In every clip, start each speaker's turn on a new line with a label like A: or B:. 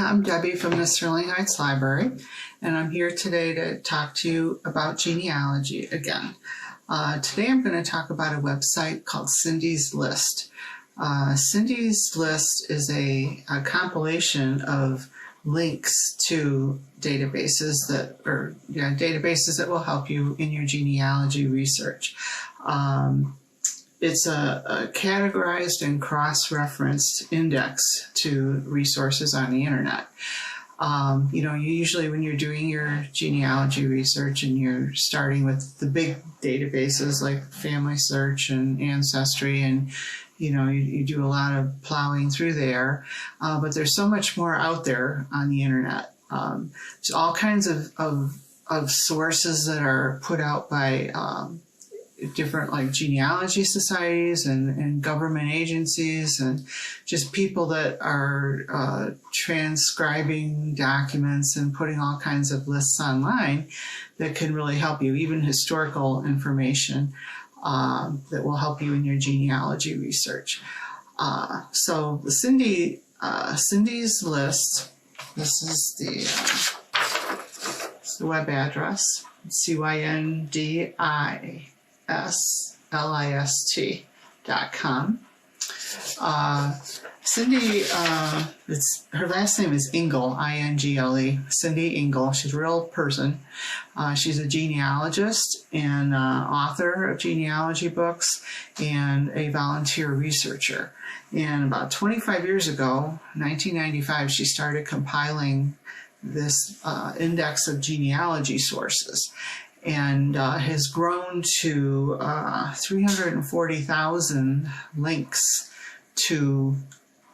A: I'm Debbie from the Sterling Heights Library, and I'm here today to talk to you about genealogy again. Today I'm going to talk about a website called Cindy's List. Cindy's List is a compilation of links to databases that will help you in your genealogy research. It's a categorized and cross-referenced index to resources on the internet. Usually when you're doing your genealogy research and you're starting with the big databases like Family Search and Ancestry, and you do a lot of plowing through there, but there's so much more out there on the internet. There's all kinds of sources that are put out by different like genealogy societies and government agencies and just people that are transcribing documents and putting all kinds of lists online that can really help you, even historical information that will help you in your genealogy research. So the Cindy's List, this is the web address, CYNDISLIST.com. Cindy, her last name is Ingle, I-N-G-L-E, Cindy Ingle. She's a real person. She's a genealogist and author of genealogy books and a volunteer researcher. And about 25 years ago, 1995, she started compiling this index of genealogy sources, and has grown to 340,000 links to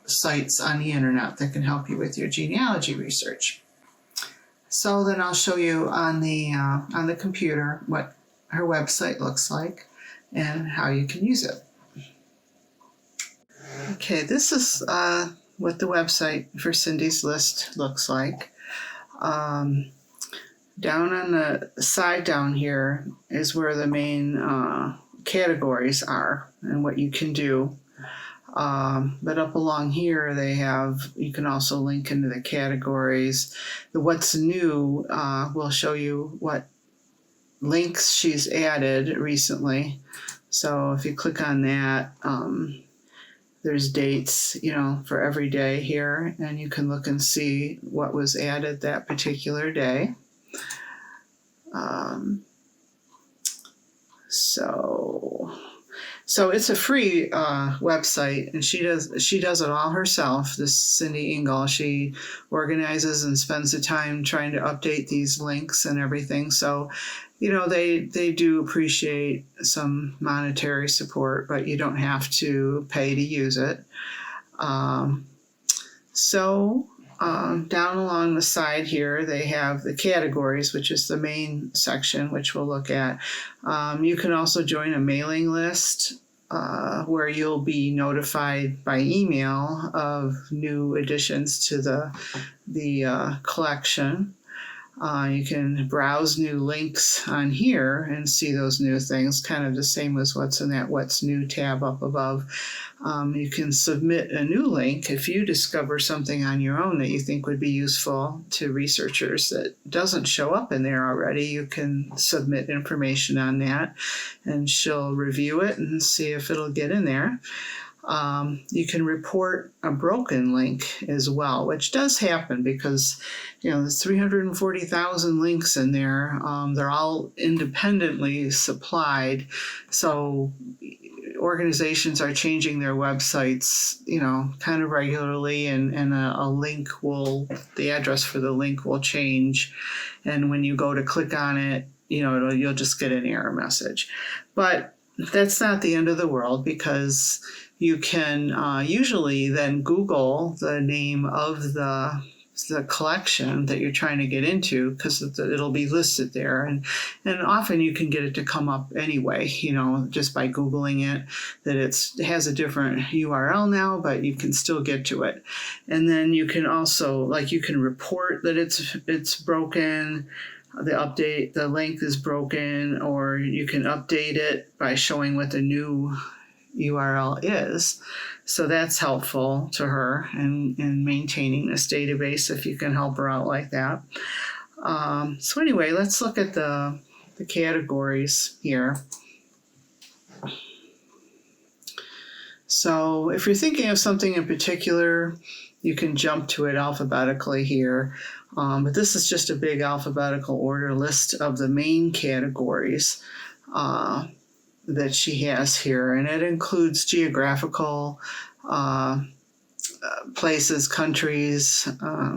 A: sites on the internet that can help you with your genealogy research. So then I'll show you on the computer what her website looks like and how you can use it. Okay, this is what the website for Cindy's List looks like. Down on the side down here is where the main categories are and what you can do. But up along here you can also link into the categories. The what's new will show you what links she's added recently. So if you click on that, there's dates, for every day here, and you can look and see what was added that particular day. So it's a free website, and she does it all herself. This Cindy Ingle, she organizes and spends the time trying to update these links and everything. So, they do appreciate some monetary support, but you don't have to pay to use it. Down along the side here, they have the categories, which is the main section, which we'll look at. You can also join a mailing list where you'll be notified by email of new additions to the collection. You can browse new links on here and see those new things, kind of the same as what's in that What's New tab up above. You can submit a new link if you discover something on your own that you think would be useful to researchers that doesn't show up in there already. You can submit information on that, and she'll review it and see if it'll get in there. You can report a broken link as well, which does happen because, there's 340,000 links in there. They're all independently supplied. So organizations are changing their websites, kind of regularly, and the address for the link will change. And when you go to click on it, you'll just get an error message. But that's not the end of the world, because you can usually then Google the name of the collection that you're trying to get into, because it'll be listed there, and often you can get it to come up anyway, just by Googling it, that it has a different URL now, but you can still get to it. And then you can also, you can report that it's broken, the link is broken, or you can update it by showing what the new URL is. So that's helpful to her in maintaining this database if you can help her out like that. So anyway, let's look at the categories here. So if you're thinking of something in particular, you can jump to it alphabetically here. But this is just a big alphabetical order list of the main categories that she has here. And it includes geographical places, countries,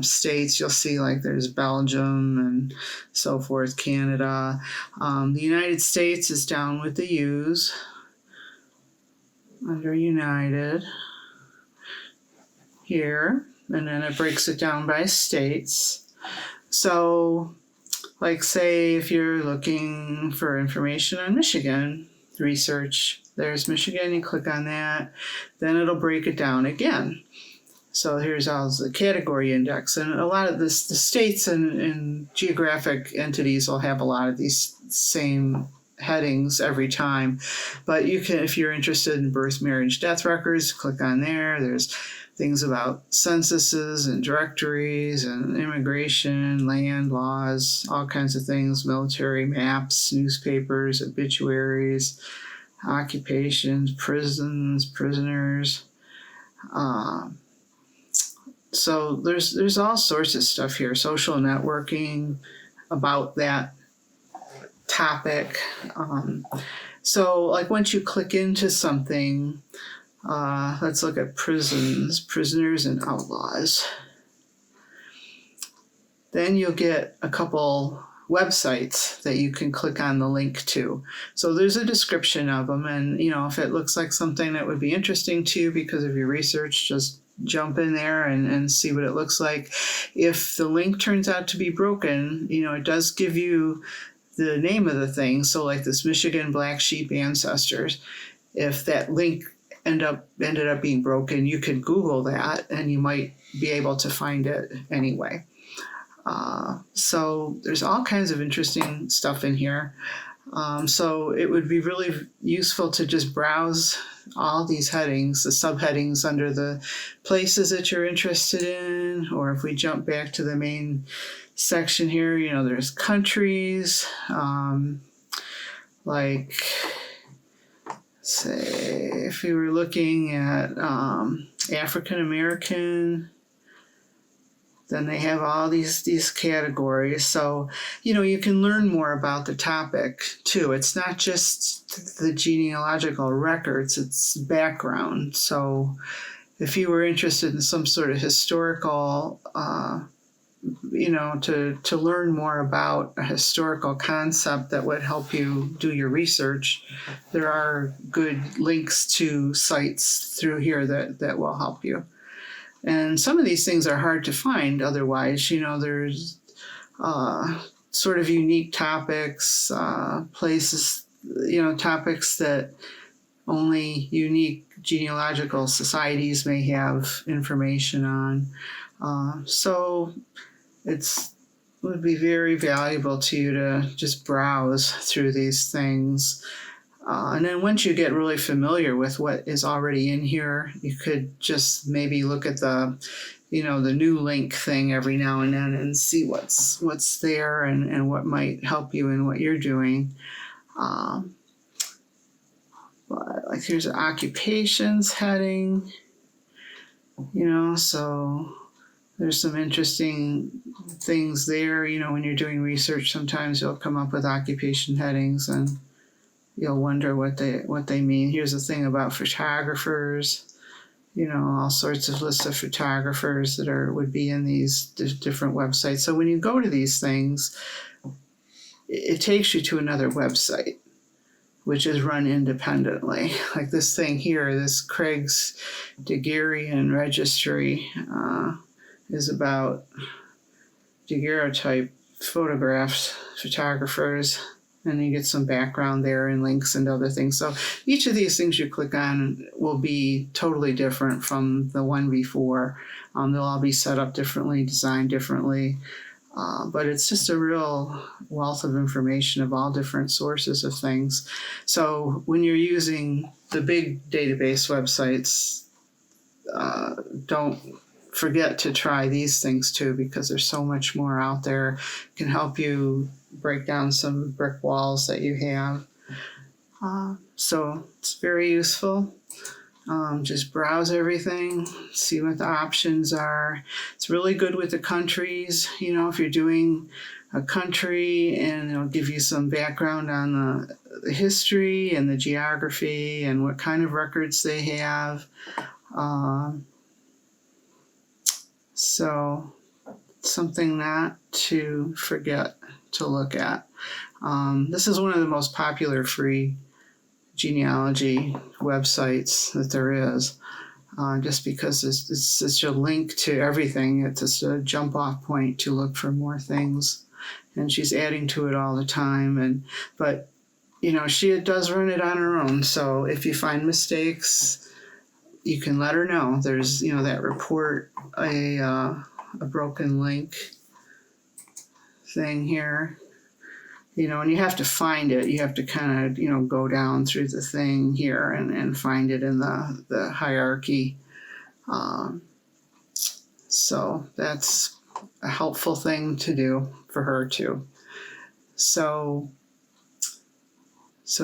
A: states. You'll see like there's Belgium and so forth, Canada. The United States is down with the U's under United here. And then it breaks it down by states. So, like say if you're looking for information on Michigan research, there's Michigan, you click on that, then it'll break it down again. So here's all the category index, and a lot of the states and geographic entities will have a lot of these same headings every time. But you can, if you're interested in birth, marriage, death records, click on there. There's things about censuses and directories and immigration, land laws, all kinds of things, military maps, newspapers, obituaries, occupations, prisons, prisoners. So there's all sorts of stuff here, social networking about that topic. So like once you click into something, let's look at prisons, prisoners and outlaws. Then you'll get a couple websites that you can click on the link to. So there's a description of them, and if it looks like something that would be interesting to you because of your research, just jump in there and see what it looks like. If the link turns out to be broken, it does give you the name of the thing. So like this Michigan Black Sheep Ancestors, if that link ended up being broken, you could Google that and you might be able to find it anyway. So there's all kinds of interesting stuff in here. So it would be really useful to just browse all these headings, the subheadings under the places that you're interested in. Or if we jump back to the main section here, there's countries, like say if we were looking at African American, then they have all these categories. So, you can learn more about the topic too. It's not just the genealogical records, it's background. So if you were interested in some sort of historical, to learn more about a historical concept that would help you do your research, there are good links to sites through here that will help you. And some of these things are hard to find otherwise. There's sort of unique topics, places, topics that only unique genealogical societies may have information on. So it would be very valuable to you to just browse through these things. And then once you get really familiar with what is already in here, you could just maybe look at the new link thing every now and then and see what's there and what might help you in what you're doing. But like here's an occupations heading, so there's some interesting things there. When you're doing research, sometimes you'll come up with occupation headings and you'll wonder what they mean. Here's a thing about photographers, all sorts of lists of photographers that would be in these different websites. So when you go to these things, it takes you to another website, which is run independently. Like this thing here, this Craig's Daguerrean Registry is about daguerreotype photographers, and you get some background there and links and other things. So each of these things you click on will be totally different from the one before. They'll all be set up differently, designed differently. But it's just a real wealth of information of all different sources of things. So when you're using the big database websites, don't forget to try these things too, because there's so much more out there. It can help you break down some brick walls that you have. So it's very useful. Just browse everything, see what the options are. It's really good with the countries. If you're doing a country, and it'll give you some background on the history and the geography and what kind of records they have. So something not to forget to look at. This is one of the most popular free genealogy websites that there is, just because it's such a link to everything. It's just a jump off point to look for more things, and she's adding to it all the time. But she does run it on her own, so if you find mistakes, you can let her know. There's that report a broken link thing here. And you have to find it. You have to kind of, go down through the thing here and find it in the hierarchy. So that's a helpful thing to do for her too. So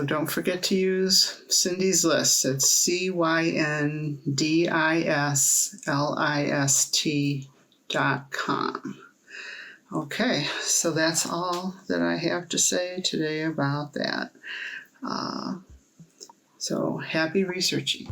A: don't forget to use Cindy's List. It's CYNDISLIST.com. Okay, so that's all that I have to say today about that. So happy researching.